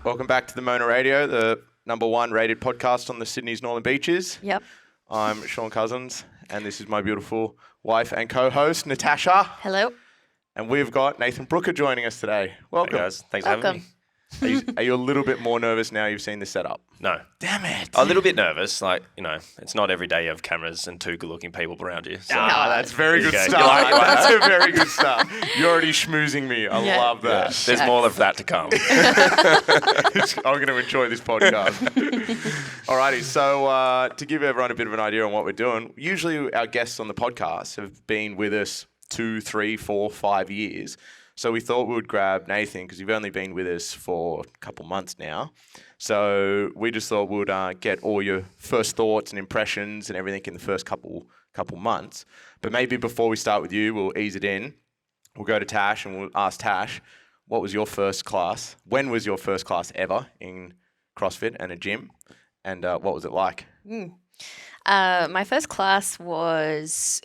Welcome back to the Mona Radio, the #1 rated podcast on the Sydney's Northern Beaches. Yep. I'm Sean Cousins, and this is my beautiful wife and co-host, Natasha. Hello. And we've got Nathan Brooker joining us today. Welcome. Hey guys, thanks for having me. Are you a little bit more nervous now you've seen the setup? No. Damn it. A little bit nervous. It's not every day you have cameras and two good-looking people around you. So That's very good Okay. stuff. You like that? That's a very good start. You're already schmoozing me. I Yeah. love that. there's more of that to come. I'm going to enjoy this podcast. Alrighty, so to give everyone a bit of an idea on what we're doing, usually our guests on the podcast have been with us 2, 3, 4, 5 years. So we thought we would grab Nathan because you've only been with us for a couple months now. So we just thought we'd get all your first thoughts and impressions and everything in the first couple months. But maybe before we start with you, we'll ease it in. We'll go to Tash and we'll ask Tash, what was your first class? When was your first class ever in CrossFit and a gym? And what was it like? My first class was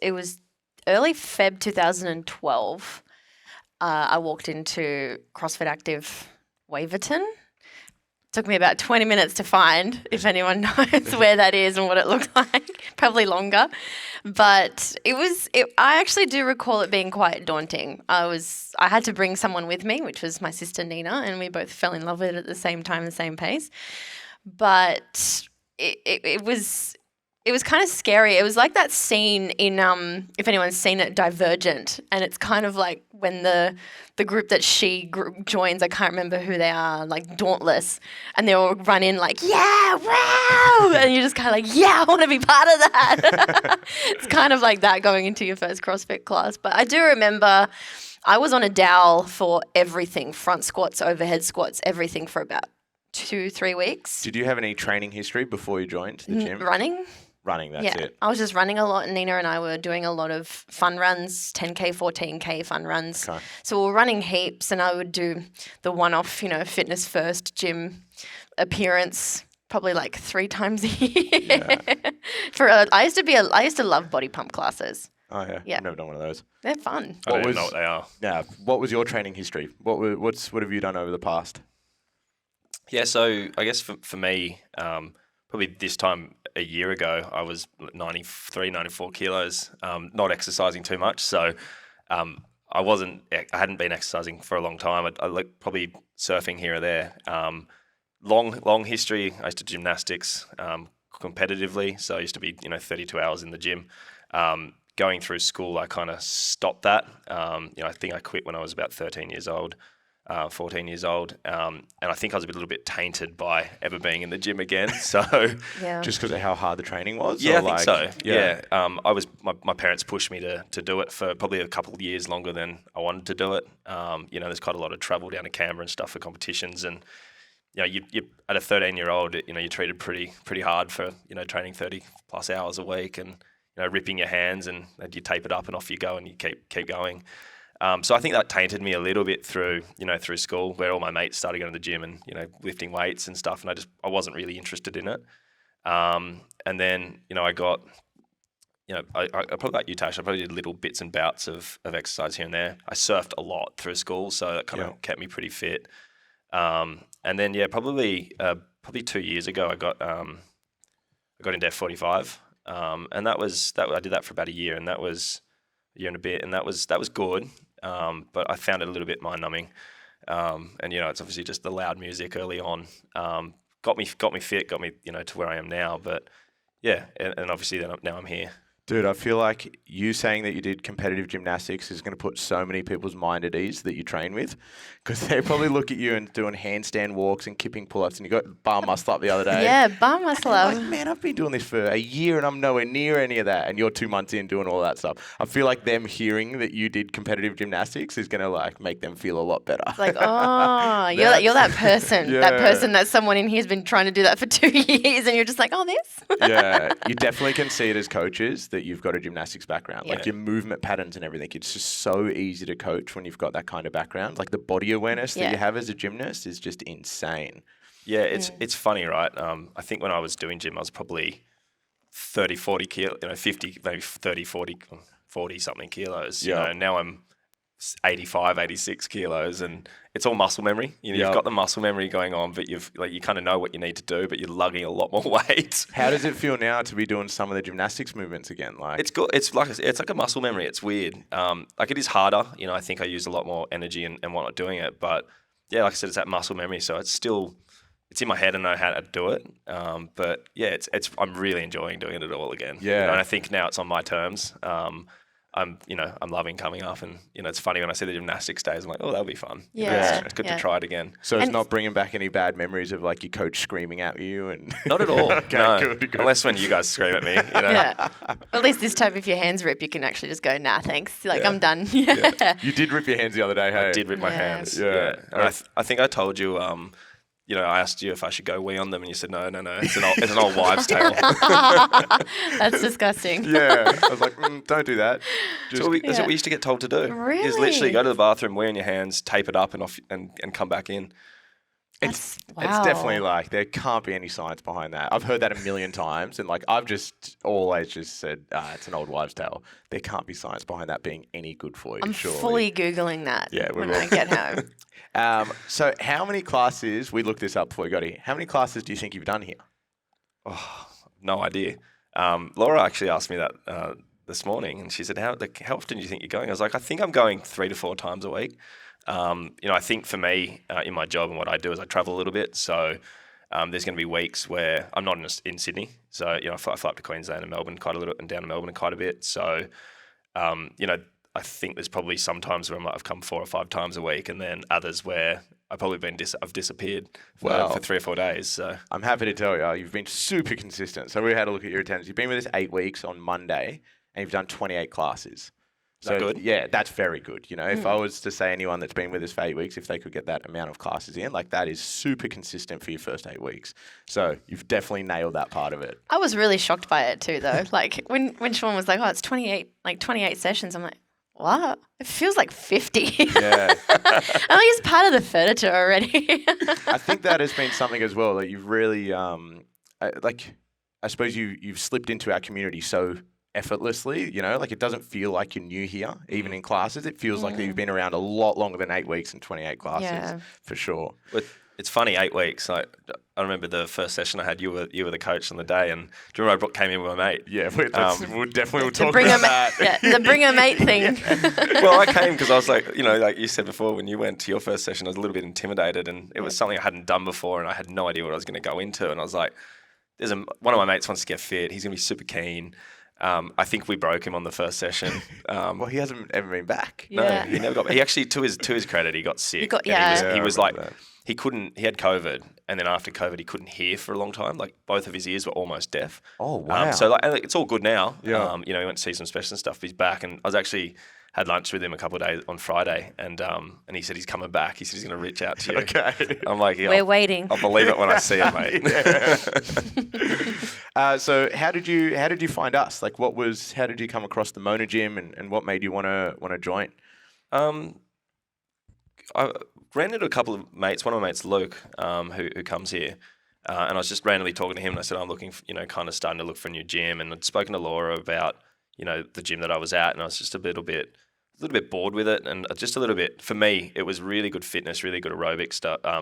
early Feb 2012. I walked into CrossFit Active Waverton. Took me about 20 minutes to find, if anyone knows where that is and what it looked like. Probably longer. But I actually do recall it being quite daunting. I had to bring someone with me, which was my sister Nina, and we both fell in love with it at the same time, the same pace. But it was kind of scary. It was like that scene in, if anyone's seen it, Divergent. And it's kind of like when the group that she joins, I can't remember who they are, like Dauntless. And they all run in like, yeah, wow. And you're just kind of like, yeah, I want to be part of that. It's kind of like that going into your first CrossFit class. But I do remember I was on a dowel for everything, front squats, overhead squats, everything for about 2-3 weeks. Did you have any training history before you joined the gym? Running. Running, that's it. I was just running a lot, and Nina and I were doing a lot of fun runs, 10K, 14K fun runs. Okay. So we were running heaps, and I would do the one-off, fitness first gym appearance probably like 3 times a year. Yeah. I used to love body pump classes. Oh, yeah. Yeah. I've never done one of those. They're fun. I don't even know what they are. Yeah. What was your training history? What have you done over the past? Yeah, so I guess for me, probably this time a year ago, I was 93, 94 kilos, not exercising too much. So I hadn't been exercising for a long time. I like probably surfing here or there. Long history. I used to do gymnastics competitively. So I used to be, 32 hours in the gym. Going through school, I kind of stopped that. I think I quit when I was about 13 years old. 14 years old, and I think I was a little bit tainted by ever being in the gym again. So, Yeah. Just because of how hard the training was? yeah, Or I think so. Yeah. My parents pushed me to do it for probably a couple of years longer than I wanted to do it. There's quite a lot of travel down to Canberra and stuff for competitions, and you at a 13-year-old, you're treated pretty hard for training 30 plus hours a week, and ripping your hands, and you tape it up and off you go, and you keep going. So I think that tainted me a little bit through school, where all my mates started going to the gym and, lifting weights and stuff. And I wasn't really interested in it. And then, I got, I probably like you, Tash, I probably did little bits and bouts of exercise here and there. I surfed a lot through school, so that kind of kept me pretty fit. And then, probably 2 years ago, I got into F45. And that I did that for about a year, and that was a year and a bit, and that was good. But I found it a little bit mind-numbing, and it's obviously just the loud music early on got me fit, got me to where I am now. But yeah, and obviously now I'm here. Dude, I feel like you saying that you did competitive gymnastics is going to put so many people's mind at ease that you train with, because they probably look at you and doing handstand walks and kipping pull-ups, and you got bar muscle up the other day. Yeah, bar muscle up. Like, man, I've been doing this for a year and I'm nowhere near any of that, and you're 2 months in doing all that stuff. I feel like them hearing that you did competitive gymnastics is going to make them feel a lot better. Like, oh, you're that person. Yeah. That person that someone in here has been trying to do that for 2 years, and you're just like, oh, this? Yeah, you definitely can see it as coaches that you've got a gymnastics background. Yeah. Like your movement patterns and everything. It's just so easy to coach when you've got that kind of background. Like the body awareness that you have as a gymnast is just insane. Yeah, it's funny, right? I think when I was doing gym, I was probably 30, 40 kilos, 50, maybe 30, 40 something kilos. Yeah. Now I'm 85, 86 kilos, and it's all muscle memory. You've got the muscle memory going on, but you kind of know what you need to do, but you're lugging a lot more weight. How does it feel now to be doing some of the gymnastics movements again? Like it's good. It's like a muscle memory. It's weird. Like it is harder. I think I use a lot more energy and whatnot doing it, but yeah, like I said, it's that muscle memory. So it's in my head. I know how to do it. But yeah, I'm really enjoying doing it all again. Yeah. And I think now it's on my terms. I'm loving coming up, and it's funny when I see the gymnastics days. I'm like, oh, that'll be fun. Yeah. It's good to try it again. So it's not bringing back any bad memories of like your coach screaming at you and Not at all. Okay, no. good. Unless when you guys scream at me. Yeah. At least this time, if your hands rip, you can actually just go, nah, thanks. Like, I'm done. Yeah. You did rip your hands the other day, hey? I did rip my Yeah. hands. Yeah. And I think I told you. I asked you if I should go wee on them, and you said no. It's an old wives' tale. That's disgusting. Yeah. I was like, don't do that. Just, That's what we used to get told to do. Is Really? literally go to the bathroom, wee on your hands, tape it up, and off, and come back in. It's Wow. definitely like there can't be any science behind that. I've heard that a million times, and like I've just always just said it's an old wives' tale. There can't be science behind that being any good for you. I'm surely. fully Googling that Yeah, we when will. I get home. So how many classes? We looked this up before we got here. How many classes do you think you've done here? Oh, no idea. Laura actually asked me that this morning, and she said, "How often do you think you're going?" I was like, "I think I'm going 3 to 4 times a week." I think for me, in my job and what I do is I travel a little bit. So there's going to be weeks where I'm not in Sydney. So, I fly up to Queensland and Melbourne quite a little, and down to Melbourne quite a bit. So, I think there's probably some times where I might have come 4 or 5 times a week, and then others where I've probably I've disappeared for 3 or 4 days. So I'm happy to tell you, you've been super consistent. So we had a look at your attendance. You've been with us 8 weeks on Monday, and you've done 28 classes. So that good? Yeah, that's very good. If I was to say anyone that's been with us for 8 weeks, if they could get that amount of classes in, like that is super consistent for your first 8 weeks. So you've definitely nailed that part of it. I was really shocked by it too, though. Like when Sean was like, "Oh, it's 28 sessions," I'm like, "What? It feels like 50." Yeah. I'm like, it's part of the furniture already. I think that has been something as well that you've really, I suppose you've slipped into our community so effortlessly, like it doesn't feel like you're new here, even in classes. It feels like that you've been around a lot longer than 8 weeks and 28 classes, for sure. But it's funny, 8 weeks. I remember the first session I had. You were the coach on the day, and do you remember I came in with my mate? Yeah, we'll definitely The talk bring about a that. the bring a mate thing. Well, I came because I was like, like you said before, when you went to your first session, I was a little bit intimidated, and it was something I hadn't done before, and I had no idea what I was going to go into, and I was like, one of my mates wants to get fit. He's going to be super keen. I think we broke him on the first session. Well, he hasn't ever been back. Yeah. No, he never got back. He actually, to his credit, he got sick. got- And yeah. he was I like, remember that. he had COVID, and then after COVID, he couldn't hear for a long time. Like both of his ears were almost deaf. Oh, wow. So and it's all good now. Yeah. He went to see some specialist stuff. He's back, and I was actually had lunch with him a couple of days on Friday, and he said he's coming back. He said he's going to reach out to you. Okay. I'm like, yeah, We're waiting. I'll believe it when I see it, mate. So how did you find us? Like, how did you come across the Mona Gym, and what made you want to join? I ran into a couple of mates. One of my mates, Luke, who comes here, and I was just randomly talking to him, and I said, I'm looking for, kind of starting to look for a new gym, and I'd spoken to Laura about, the gym that I was at, and I was just a little bit bored with it, and just a little bit. For me, it was really good fitness, really good aerobic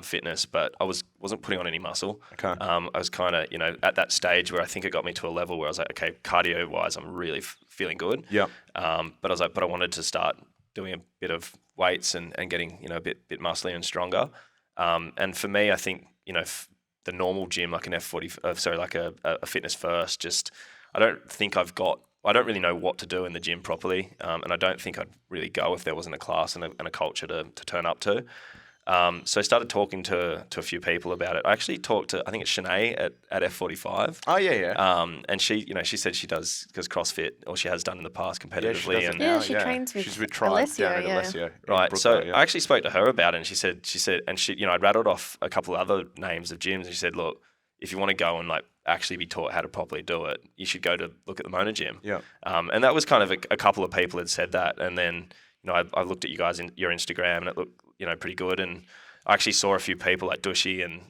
fitness, but I wasn't putting on any muscle. Okay. I was kind of, at that stage where I think it got me to a level where I was like, okay, cardio-wise, I'm really feeling good. Yeah. But I was like, but I wanted to start doing a bit of weights and getting, a bit musclier and stronger. And for me, I think, the normal gym, like an like a Fitness First, just, I don't really know what to do in the gym properly. And I don't think I'd really go if there wasn't a class and a culture to turn up to. So I started talking to a few people about it. I actually talked to, I think it's Shanae at F45. Oh, yeah. And she, she said she does CrossFit, or she has done in the past competitively. does it and now. Yeah, she trains with She's with Tribe Alessio, down at yeah. Alessio in Right. Brooklyn, So yeah. I actually spoke to her about it, and she said, and she, I rattled off a couple of other names of gyms, and she said, look, if you want to go and like actually be taught how to properly do it, you should go to look at the Mona Gym. Yeah. And that was kind of a couple of people had said that, and then I looked at you guys in your Instagram, and it looked pretty good, and I actually saw a few people like Dushy and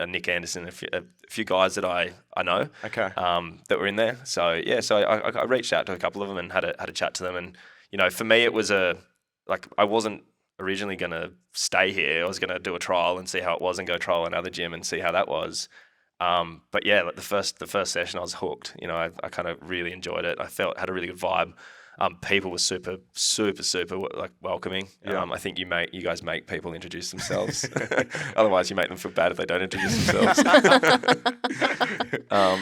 Nick Anderson, a few guys that I know, Okay. that were in there. So yeah, so I reached out to a couple of them and had a chat to them, and for me it was a like I wasn't originally going to stay here. I was going to do a trial and see how it was and go trial another gym and see how that was. But yeah, like the first session I was hooked. You know, I kind of really enjoyed it. I had a really good vibe. People were super like welcoming. Yeah. I think you guys make people introduce themselves. Otherwise, you make them feel bad if they don't introduce themselves.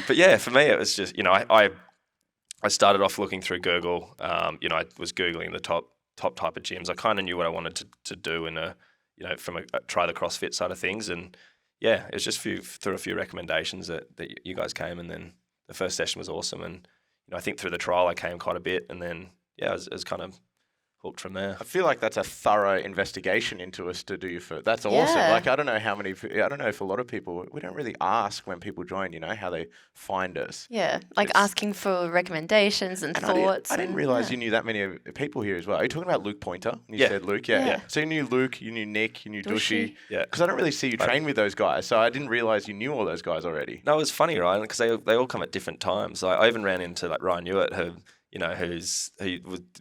But yeah, for me, it was just, you know, I started off looking through Google. You know, I was Googling the top type of gyms. I kind of knew what I wanted to do in from a try the CrossFit side of things. And yeah, it was just through a few recommendations that you guys came, and then the first session was awesome. And you know, I think through the trial I came quite a bit, and then yeah, I was kind of hooked from there. I feel like that's a thorough investigation into us to do your first. That's awesome. Yeah. Like, I don't know if a lot of people, we don't really ask when people join, you know, how they find us. Yeah, like It's- asking for recommendations and And thoughts. I didn't and- realize yeah. you knew that many people here as well. Are you talking about Luke Pointer? You Yeah. said Luke, yeah. Yeah. So you knew Luke, you knew Nick, you knew Dushy. Dushy. Yeah. Because I don't really see you train with those guys, so I didn't realize you knew all those guys already. No, it was funny, right? Because they all come at different times. Like, I even ran into like Ryan Hewitt, who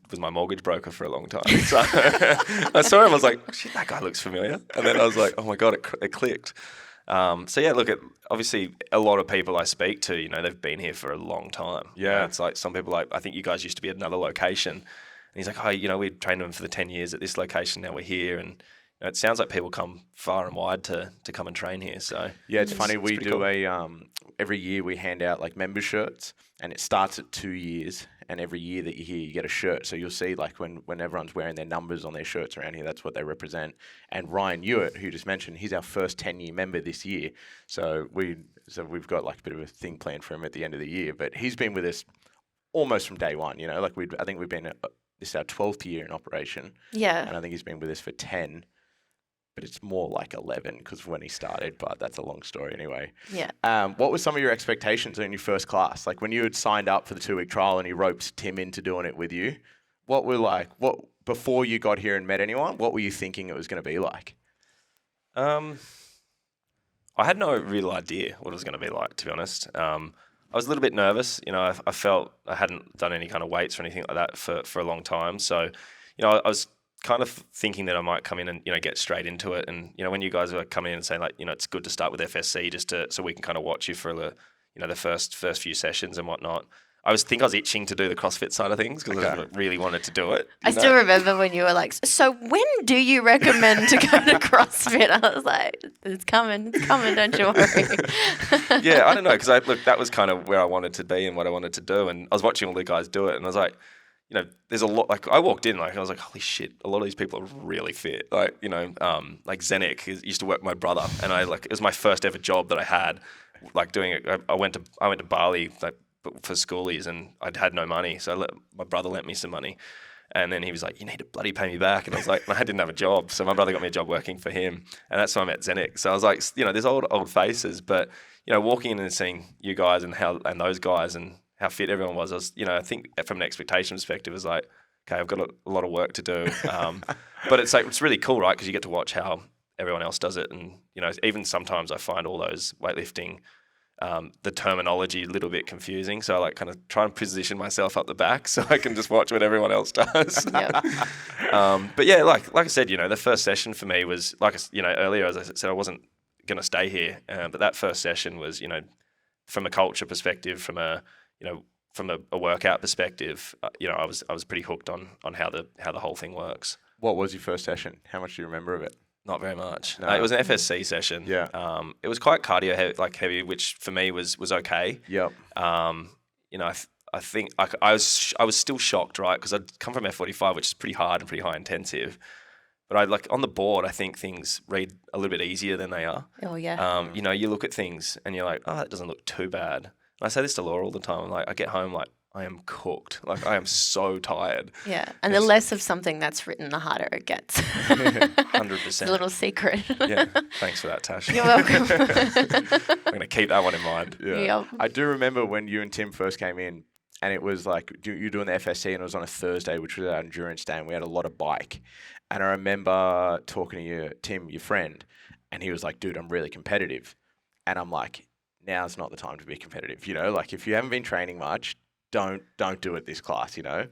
was my mortgage broker for a long time. So I saw him, I was like, shit, that guy looks familiar. And then I was like, oh my God, it clicked. So yeah, look, obviously a lot of people I speak to, you know, they've been here for a long time. Yeah. You know, it's like some people like, I think you guys used to be at another location. And he's like, oh, you know, we trained them for the 10 years at this location, now we're here. And you know, it sounds like people come far and wide to come and train here. So Yeah, it's funny. We pretty do cool. every year we hand out like member shirts, and it starts at 2 years. And every year that you're here, you get a shirt. So you'll see like when everyone's wearing their numbers on their shirts around here, that's what they represent. And Ryan Hewitt, who you just mentioned, he's our first 10-year member this year. So we've got like a bit of a thing planned for him at the end of the year. But he's been with us almost from day one. You know, like I think we've been this is our 12th year in operation, Yeah. and I think he's been with us for 10. But it's more like 11 because of when he started, but that's a long story anyway. Yeah. What were some of your expectations in your first class? Like when you had signed up for the 2-week trial and he roped Tim into doing it with you, before you got here and met anyone, what were you thinking it was going to be like? I had no real idea what it was going to be like, to be honest. I was a little bit nervous. You know, I felt I hadn't done any kind of weights or anything like that for a long time. So, you know, I was kind of thinking that I might come in and, you know, get straight into it. And, you know, when you guys were coming in and saying like, you know, it's good to start with FSC just so we can kind of watch you for the first few sessions and whatnot. I was itching to do the CrossFit side of things because I really wanted to do it. I still remember when you were like, so when do you recommend to go to CrossFit? I was like, it's coming, don't you worry. Yeah, I don't know, because that was kind of where I wanted to be and what I wanted to do. And I was watching all the guys do it and I was like, you know, there's a lot, like I walked in, like I was like, holy shit, a lot of these people are really fit. Like, you know, like Zenek used to work with my brother, and it was my first ever job that I had, like doing it. I went to Bali like for schoolies, and I'd had no money, so my brother lent me some money, and then he was like, you need to bloody pay me back, and I was like, I didn't have a job, so my brother got me a job working for him, and that's when I met Zenek. So I was like, you know, there's old faces, but you know, walking in and seeing you guys and those guys and how fit everyone was, I think from an expectation perspective, it was like, okay, I've got a lot of work to do. But it's really cool, right? Because you get to watch how everyone else does it. And, you know, even sometimes I find all those weightlifting, the terminology a little bit confusing. So I like kind of try and position myself up the back so I can just watch what everyone else does. Yep. But yeah, like I said, you know, the first session for me was, you know, earlier, as I said, I wasn't going to stay here. But that first session was, you know, from a culture perspective, from a workout perspective, you know, I was pretty hooked on how the whole thing works. What was your first session? How much do you remember of it? Not very much. No. It was an FSC session. Yeah. It was quite cardio heavy, which for me was okay. Yep. You know, I think I was still shocked, right? Because I'd come from F45, which is pretty hard and pretty high intensive. But on the board, I think things read a little bit easier than they are. Oh, yeah. You know, you look at things and you're like, oh, that doesn't look too bad. And I say this to Laura all the time. Like, I get home, like, I am cooked. Like, I am so tired. Yeah. And the less of something that's written, the harder it gets. 100%. It's a little secret. Yeah. Thanks for that, Tash. You're welcome. I'm going to keep that one in mind. Yeah. Yep. I do remember when you and Tim first came in, and it was like you doing the FSC, and it was on a Thursday, which was our endurance day, and we had a lot of bike. And I remember talking to you, Tim, your friend, and he was like, dude, I'm really competitive. And I'm like, now's not the time to be competitive. You know, like if you haven't been training much, don't do it this class, you know.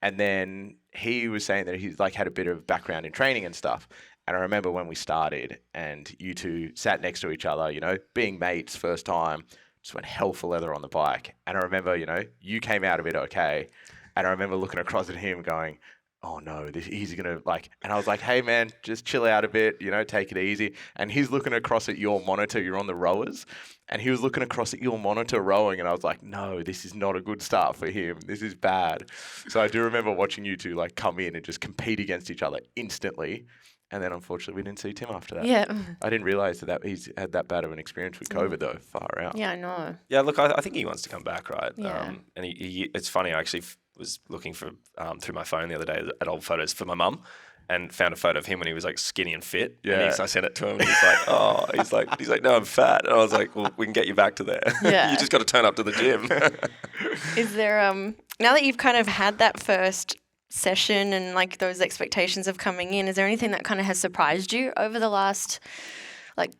And then he was saying that he's like had a bit of background in training and stuff. And I remember when we started and you two sat next to each other, you know, being mates first time, just went hell for leather on the bike. And I remember, you know, you came out of it okay. And I remember looking across at him going, oh no, he's going to like, and I was like, hey man, just chill out a bit, you know, take it easy. And he's looking across at your monitor, you're on the rowers, and he was looking across at your monitor rowing, and I was like, no, this is not a good start for him. This is bad. So I do remember watching you two like come in and just compete against each other instantly. And then unfortunately we didn't see Tim after that. Yeah. I didn't realise that he's had that bad of an experience with COVID though, far out. Yeah, I know. Yeah, look, I think he wants to come back, right? Yeah. And it's funny, I actually was looking for through my phone the other day at old photos for my mum and found a photo of him when he was like skinny and fit. Yeah. And I sent it to him and he's like, oh, he's like, no, I'm fat. And I was like, well, we can get you back to there. Yeah. You just got to turn up to the gym. Is there, now that you've kind of had that first session and like those expectations of coming in, is there anything that kind of has surprised you over the last like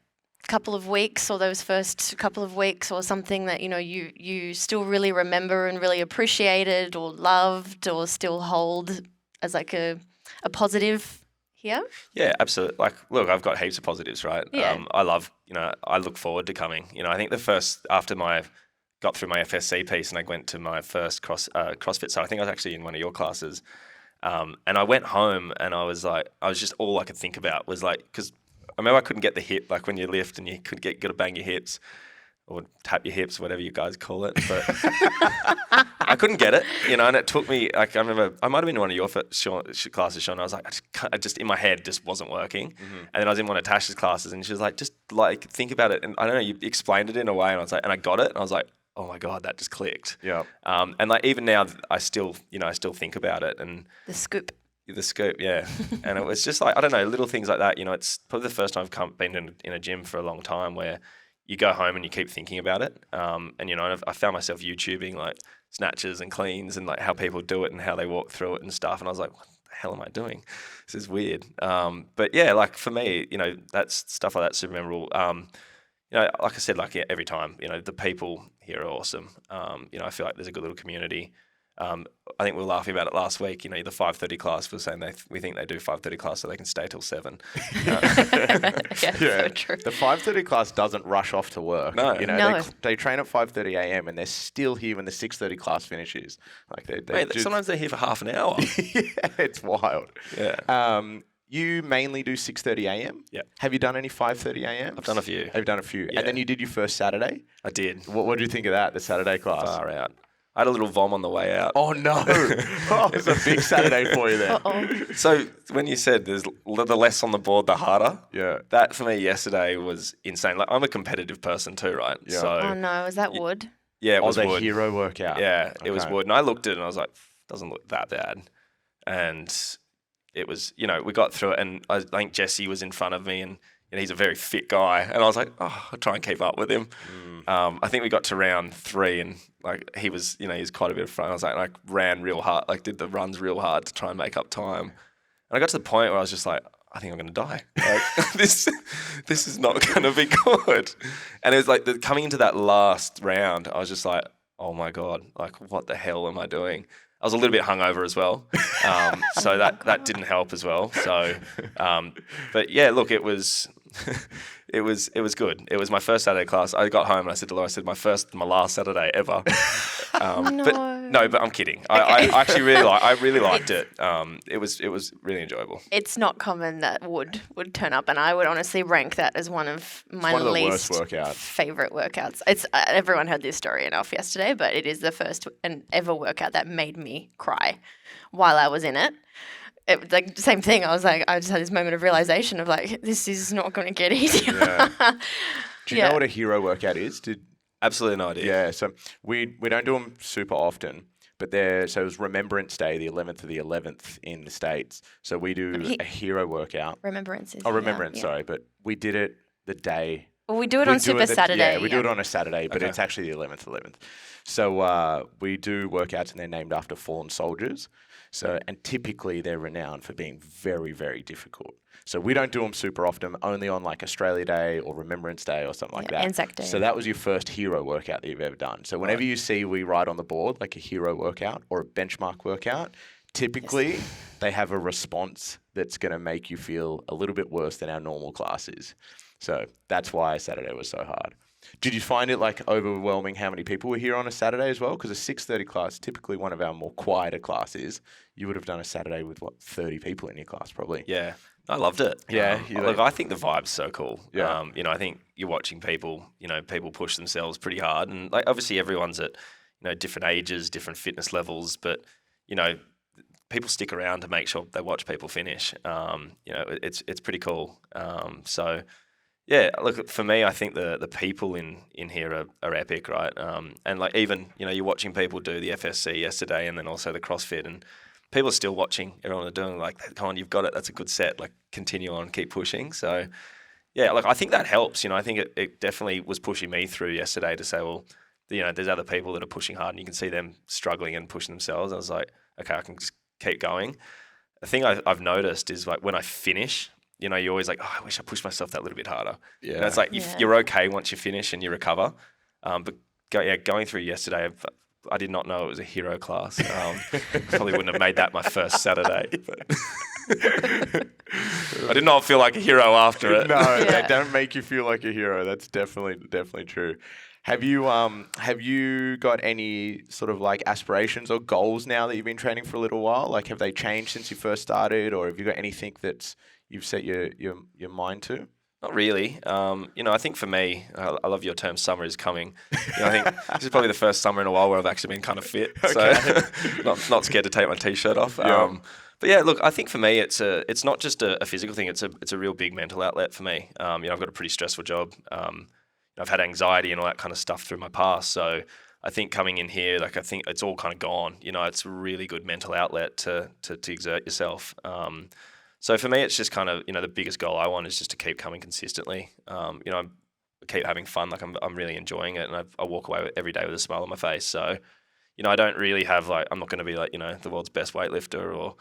couple of weeks or those first couple of weeks, or something that, you know, you still really remember and really appreciated or loved or still hold as like a positive here? Yeah, absolutely. Like, look, I've got heaps of positives, right? Yeah. I love, you know, I look forward to coming. You know, I think after got through my FSC piece and I went to my first CrossFit, so I think I was actually in one of your classes, and I went home and I was just all I could think about was like, because I remember I couldn't get the hip, like when you lift and you got to bang your hips or tap your hips, whatever you guys call it. But I couldn't get it, you know, and it took me, like, I remember I might have been in one of your classes, Sean. I was like, I just in my head just wasn't working. Mm-hmm. And then I was in one of Tash's classes and she was like, just like think about it. And I don't know, you explained it in a way and I was like, and I got it and I was like, oh my God, that just clicked. Yeah. And like even now I still think about it and The scoop. the scoop, yeah. And it was just like, I don't know, little things like that. You know, it's probably the first time I've been in a gym for a long time where you go home and you keep thinking about it. And, you know, I found myself YouTubing like snatches and cleans and like how people do it and how they walk through it and stuff. And I was like, what the hell am I doing? This is weird. But yeah, like for me, you know, that's stuff like that's super memorable. You know, like I said, like every time, you know, the people here are awesome. You know, I feel like there's a good little community. I think we were laughing about it last week. You know, the 5:30 class was saying we think they do 5:30 class so they can stay till 7. So true. The 5:30 class doesn't rush off to work. No. You know, No. They train at 5:30 a.m. and they're still here when the 6:30 class finishes. Like Sometimes they're here for half an hour. yeah, it's wild. Yeah. You mainly do 6:30 a.m. Yeah. Have you done any 5:30 a.m.? I've done a few. Have done a few. Yeah. And then you did your first Saturday. I did. What did you think of that? The Saturday class. Far out. I had a little vom on the way out. Oh no! Oh, it's a big Saturday for you then. Uh-oh. So when you said there's the less on the board, the harder. Yeah. That for me yesterday was insane. Like I'm a competitive person too, right? Yeah. So Oh no, is that wood? yeah, it was the wood. hero workout. Yeah, it was Okay. wood. And I looked at it and I was like, doesn't look that bad. And it was, you know, we got through it and I think Jesse was in front of me and you know, he's a very fit guy. And I was like, oh, I'll try and keep up with him. I think we got to round 3 and like he was, you know, he's quite a bit of front. I was like ran real hard, like did the runs real hard to try and make up time. And I got to the point where I was just like, I think I'm going to die. Like, this is not going to be good. And it was like coming into that last round, I was just like, oh my God, like what the hell am I doing? I was a little bit hungover as well, so that didn't help as well. So, but yeah, look, it was good. It was my first Saturday class. I got home and I said to Laura, I said my last Saturday ever. But I'm kidding. I actually really liked it. It was really enjoyable. It's not common that would turn up, and I would honestly rank that as one of my one of the least worst workouts. favorite workouts. It's everyone heard this story enough yesterday, but it is the first and ever workout that made me cry while I was in it. It like same thing. I was like, I just had this moment of realization of like, this is not going to get easier. Yeah. Do you Yeah. know what a hero workout is? Absolutely no idea. Yeah, so we don't do them super often, but so it was Remembrance Day, the 11th of the 11th in the States. So we do a hero workout. Remembrance is Remembrance, yeah. sorry, but we did it the day. Well, we do it on Super Saturday. Yeah, we do it on a Saturday, but Okay. it's actually the 11th. So we do workouts and they're named after fallen soldiers. So, and typically they're renowned for being very, very difficult. So we don't do them super often, only on like Australia Day or Remembrance Day or something like that. Anzac Day. So that was your first hero workout that you've ever done. So whenever you see we write on the board like a hero workout or a benchmark workout, typically they have a response that's going to make you feel a little bit worse than our normal classes. So that's why Saturday was so hard. Did you find it like overwhelming how many people were here on a Saturday as well? Because a 6:30 class, typically one of our more quieter classes, you would have done a Saturday with 30 people in your class probably. Yeah, I loved it. Yeah, look, I think the vibe's so cool. Yeah. I think you're watching people. People push themselves pretty hard, and like obviously everyone's at different ages, different fitness levels, but people stick around to make sure they watch people finish. It's pretty cool. So. Yeah, look, for me, I think the people in here are epic, right? And like even, you're watching people do the FSC yesterday and then also the CrossFit, and people are still watching. Everyone are doing like, come on, you've got it. That's a good set. Like, continue on, keep pushing. So, yeah, like I think that helps. I think it definitely was pushing me through yesterday to say, well, there's other people that are pushing hard and you can see them struggling and pushing themselves. I was like, okay, I can just keep going. The thing I've noticed is like when I finish, you're always like, oh, I wish I pushed myself that little bit harder. Yeah. It's like you're okay once you finish and you recover. But going through yesterday, I did not know it was a hero class. Probably wouldn't have made that my first Saturday. But I did not feel like a hero after it. No, they don't make you feel like a hero. That's definitely true. Have you got any sort of like aspirations or goals now that you've been training for a little while? Like, have they changed since you first started, or have you got anything that's you've set your mind to? Not really. I think for me, I love your term, summer is coming. I think this is probably the first summer in a while where I've actually been kind of fit. Okay. So not scared to take my t-shirt off. Yeah. But yeah, look, I think for me, it's not just a physical thing. It's a real big mental outlet for me. I've got a pretty stressful job. I've had anxiety and all that kind of stuff through my past. So I think coming in here, like I think it's all kind of gone. It's a really good mental outlet to exert yourself. So for me, it's just kind of, the biggest goal I want is just to keep coming consistently. I keep having fun. Like I'm really enjoying it, and I walk away every day with a smile on my face. So, I don't really have like, I'm not going to be like, the world's best weightlifter or,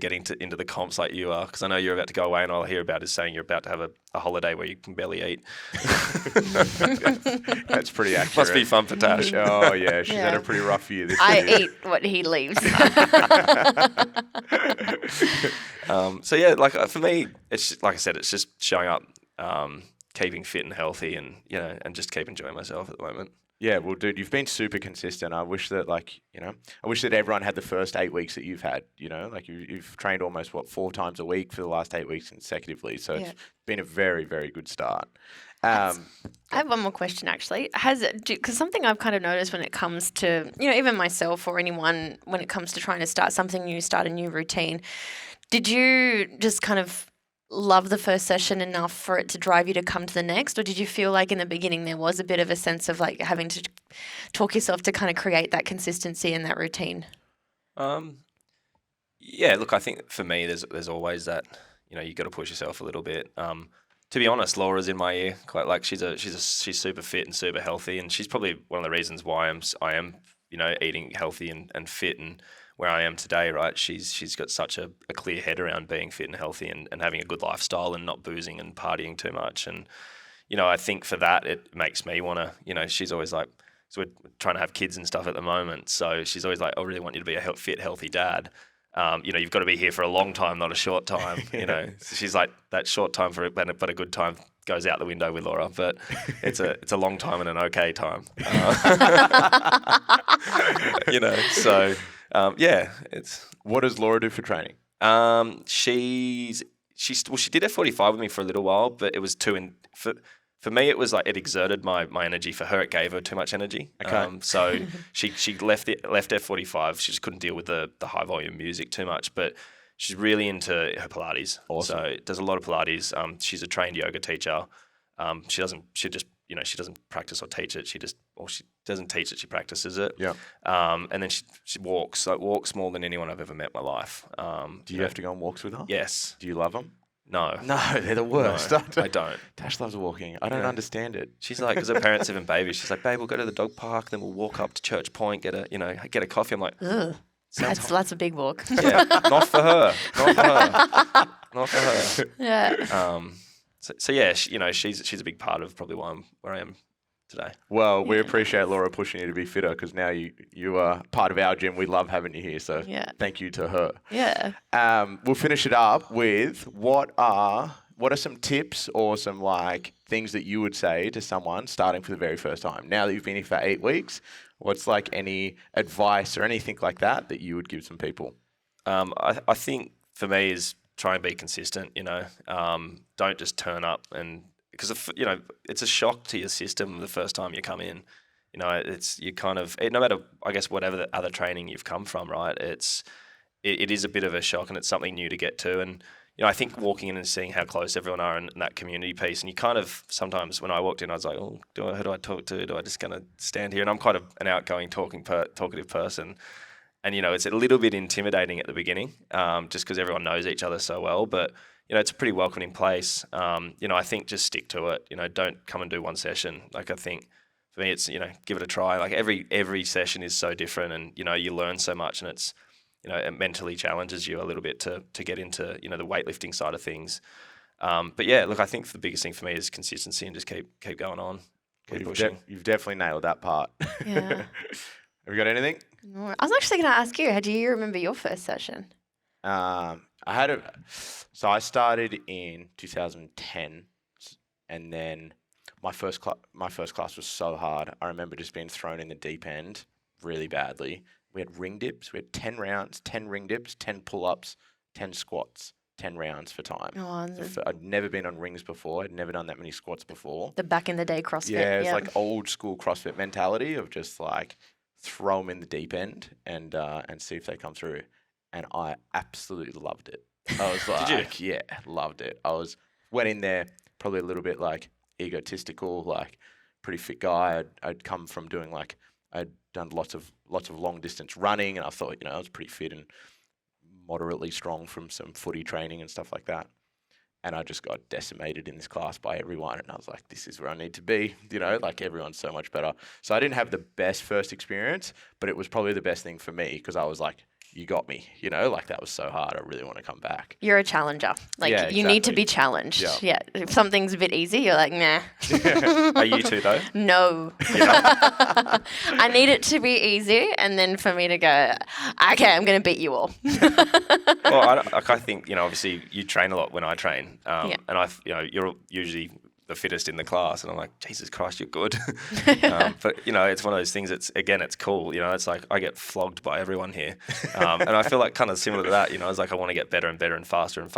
getting into the comps like you are, because I know you're about to go away, and all I hear about is saying you're about to have a holiday where you can barely eat. That's pretty accurate. Must be fun for Tash. Oh yeah, she's had a pretty rough year this year. I eat what he leaves. So yeah, like for me, it's like I said, it's just showing up, keeping fit and healthy, and and just keep enjoying myself at the moment. Yeah, well, dude, you've been super consistent. I wish that, I wish that everyone had the first 8 weeks that you've had. Like you've trained almost 4 times a week for the last 8 weeks consecutively. So it's been a very, very good start. I have one more question actually. Because something I've kind of noticed when it comes to even myself or anyone when it comes to trying to start something new, start a new routine. Did you just kind of love the first session enough for it to drive you to come to the next, or did you feel like in the beginning there was a bit of a sense of like having to talk yourself to kind of create that consistency in that routine? Yeah, look, I think for me there's always that, you got to push yourself a little bit. To be honest, Laura's in my ear quite, like she's super fit and super healthy, and she's probably one of the reasons why I am eating healthy and fit and where I am today, right? She's got such a clear head around being fit and healthy and having a good lifestyle and not boozing and partying too much. And, I think for that, it makes me want to, she's always like, so we're trying to have kids and stuff at the moment. So she's always like, I really want you to be a fit, healthy dad. You've got to be here for a long time, not a short time, So she's like, that short time but a good time goes out the window with Laura, but it's a long time and an okay time. So... it's. What does Laura do for training? She did F45 with me for a little while, but it was for me it was like it exerted my energy. For her, it gave her too much energy. Okay. So she left F45. She just couldn't deal with the high volume music too much, but she's really into her Pilates. Awesome. So does a lot of Pilates. She's a trained yoga teacher. She doesn't practice or teach it. She doesn't teach it. She practices it. Yeah. And then she walks more than anyone I've ever met in my life. Do you have to go on walks with her? Yes. Do you love them? No. No, they're the worst. No, I don't. Tash loves walking. I don't understand it. She's like, because her parents have been babies. She's like, babe, we'll go to the dog park, then we'll walk up to Church Point, get a coffee. I'm like, ugh. That's a big walk. Yeah, not for her. Not for her. Yeah. So yeah, she's a big part of probably why I'm where I am today. Well, we appreciate Laura pushing you to be fitter because now you are part of our gym. We love having you here, so thank you to her. Yeah. We'll finish it up with what are some tips or some like things that you would say to someone starting for the very first time? Now that you've been here for 8 weeks, what's like any advice or anything like that you would give some people? I think for me is try and be consistent. Don't just turn up because it's a shock to your system the first time you come in. It's you kind of no matter I guess whatever the other training you've come from, right? It is a bit of a shock and it's something new to get to. And I think walking in and seeing how close everyone are in that community piece, and you kind of sometimes when I walked in, I was like, oh, who do I talk to? Do I just gonna stand here? And I'm quite an outgoing, talkative person. And, it's a little bit intimidating at the beginning just because everyone knows each other so well. But, it's a pretty welcoming place. I think just stick to it. Don't come and do one session. Like, I think for me, it's, give it a try. Like, every session is so different and, you learn so much and it's, it mentally challenges you a little bit to get into, the weightlifting side of things. But, yeah, look, I think the biggest thing for me is consistency and just keep going on. Keep pushing. You've definitely nailed that part. Yeah. Have you got anything? I was actually going to ask you, do you remember your first session? So I started in 2010, and then my first class was so hard. I remember just being thrown in the deep end really badly. We had ring dips. We had 10 rounds, 10 ring dips, 10 pull-ups, 10 squats, 10 rounds for time. I'd never been on rings before. I'd never done that many squats before. The back in the day CrossFit. Yeah, it's like old school CrossFit mentality of just like throw them in the deep end and see if they come through. And I absolutely loved it. I was like, Did you? Yeah, loved it. Went in there probably a little bit like egotistical, like pretty fit guy. I'd come from doing I'd done lots of long distance running, and I thought I was pretty fit and moderately strong from some footy training and stuff like that. And I just got decimated in this class by everyone. And I was like, this is where I need to be. Like everyone's so much better. So I didn't have the best first experience, but it was probably the best thing for me because I was like, you got me, like that was so hard. I really want to come back. You're a challenger. Like you need to be challenged. Yeah. If something's a bit easy, you're like, nah. Are you too though? No. I need it to be easy and then for me to go, okay, I'm going to beat you all. Well, I think, obviously you train a lot when I train. And you're usually the fittest in the class, and I'm like, Jesus Christ, you're good. But it's one of those things. It's cool. It's like I get flogged by everyone here, and I feel like kind of similar to that. It's like I want to get better and better and faster. And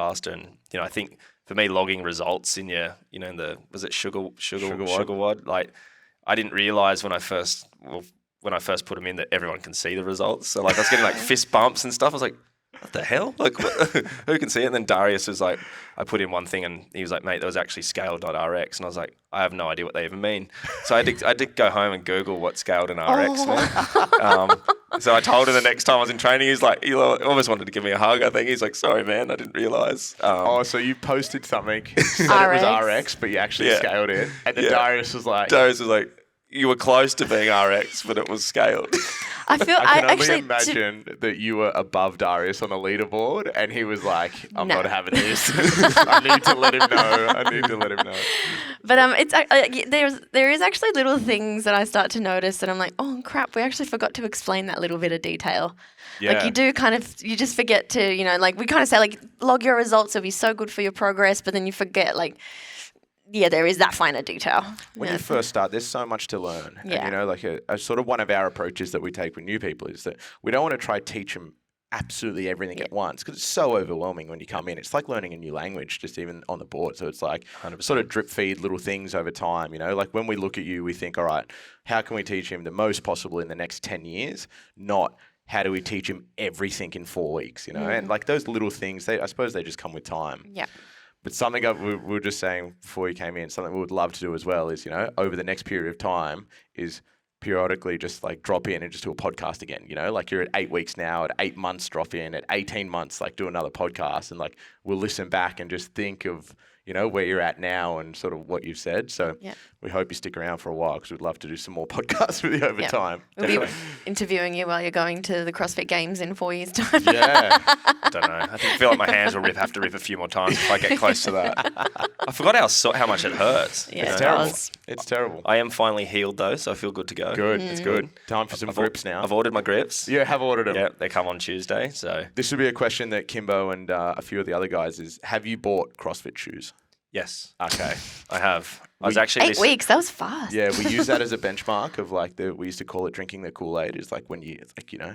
I think for me, logging results in your, in the was it sugar wad? Like I didn't realize when I first put them in that everyone can see the results. So like I was getting like fist bumps and stuff. I was like, what the hell? Like, who can see it? And then Darius was like, I put in one thing and he was like, mate, that was actually scaled, not RX. And I was like, I have no idea what they even mean. So I did go home and Google what scaled and RX meant. So I told him the next time I was in training, he almost wanted to give me a hug, I think. He's like, sorry, man, I didn't realise. So you posted something, said it was RX, but you actually scaled it. And then Darius was like, you were close to being RX, but it was scaled. I can only imagine that you were above Darius on the leaderboard, and he was like, "I'm not having this. I need to let him know." But it's there is actually little things that I start to notice, and I'm like, "Oh crap, we actually forgot to explain that little bit of detail." Yeah. Like you just forget to, like we kind of say like log your results, it'll be so good for your progress, but then you forget like. Yeah, there is that finer detail. When you first start, there's so much to learn. Yeah. And, like a sort of one of our approaches that we take with new people is that we don't want to try to teach them absolutely everything at once because it's so overwhelming when you come in. It's like learning a new language, just even on the board. So it's like 100%. Sort of drip feed little things over time. Like when we look at you, we think, all right, how can we teach him the most possible in the next 10 years? Not how do we teach him everything in 4 weeks, And like those little things, I suppose they just come with time. Yeah. But something we were just saying before you came in, something we would love to do as well is, over the next period of time is periodically just like drop in and just do a podcast again, like you're at 8 weeks now, at 8 months drop in, at 18 months, like do another podcast and like we'll listen back and just think of, where you're at now and sort of what you've said. So we hope you stick around for a while because we'd love to do some more podcasts with you over time. We'll be interviewing you while you're going to the CrossFit Games in 4 years' time. Yeah. I don't know. I feel like my hands will have to rip a few more times if I get close to that. I forgot how much it hurts. Yeah, it's terrible. It's terrible. I am finally healed though, so I feel good to go. Good. It's good. Time for some grips now. I've ordered my grips. You have ordered them. Yeah, they come on Tuesday. So This would be a question that Kimbo and a few of the other guys is: have you bought CrossFit shoes? yes, Okay. I have. I was actually 8 weeks. That was fast. Yeah, we use that as a benchmark of like we used to call it drinking the Kool-Aid. Is like when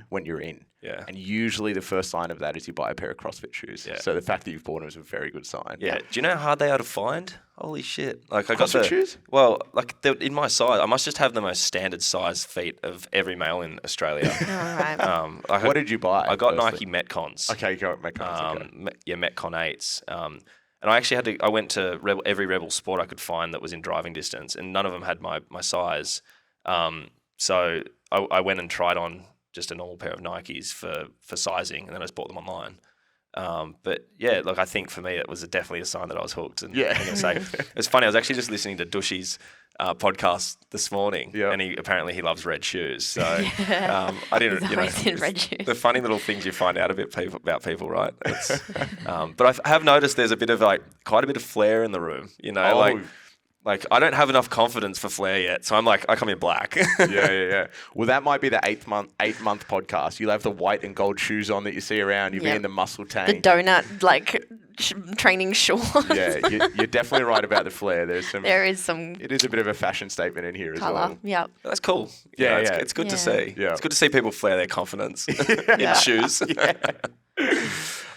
when you're in. Yeah. And usually the first sign of that is you buy a pair of CrossFit shoes. Yeah. So the fact that you've bought them is a very good sign. Yeah. Do you know how hard they are to find? Holy shit! Like I got CrossFit shoes? Well, like in my size, I must just have the most standard size feet of every male in Australia. All right. What did you buy? I got firstly? Nike Metcons. Okay, you got Metcons. Okay. Metcon 8s. And I actually I went to every Rebel Sport I could find that was in driving distance, and none of them had my size. So I went and tried on just a normal pair of Nikes for sizing, and then I just bought them online. But yeah, look, I think for me it was definitely a sign that I was hooked. And Yeah. I'm gonna say, it's funny. I was actually just listening to Dushy's podcast this morning, Yeah. and he loves red shoes. So I didn't, He's always in red shoes. the funny little things you find out about people, right? It's, but I have noticed there's quite a bit of flair in the room. Like I don't have enough confidence for flair yet, so I'm like, I come in black. Yeah. Well, that might be the 8-month podcast. You'll have the white and gold shoes on that you see around. You'll be in the muscle The tank. donut training shorts. Yeah, you're definitely right about the flair. There is some It is a bit of a fashion statement in here as colour. well. Yep. That's cool. Yeah, It's, yeah. it's good to Yeah. see. Yeah. It's good to see people flare their confidence in shoes.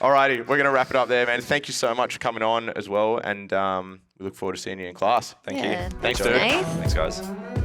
Alrighty, we're going to wrap it up there, man. Thank you so much for coming on as well, and we look forward to seeing you in class. Thank Yeah. you. Thanks, Thanks, dude. Nate. Thanks, guys.